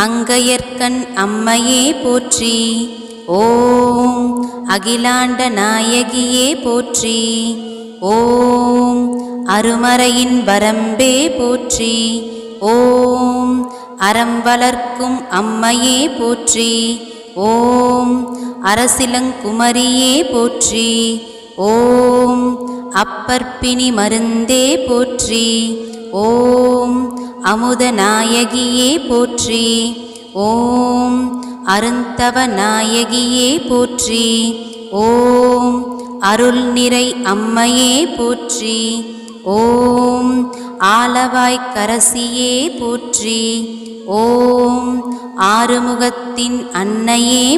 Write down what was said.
அங்கையர்க்கண் அம்மையே போற்றி. ஓம் அகிலாண்ட நாயகியே போற்றி. ஓம் அருமறையின் வரம்பே போற்றி. ஓம் அறம் வளர்க்கும் அம்மையே போற்றி. ஓம் அரசிலங்குமரியே போற்றி. ஓம் அப்பற்பிணி மருந்தே போற்றி. ஓம் அமுதநாயகியே போற்றி. ஓம் அருந்தவ நாயகியே போற்றி. ஓம் அருள் நிறை அம்மையே போற்றி. ஓம் ஆலவாய்க்கரசியே போற்றி. ஓம் ஆறுமுகத்தின் அன்னையே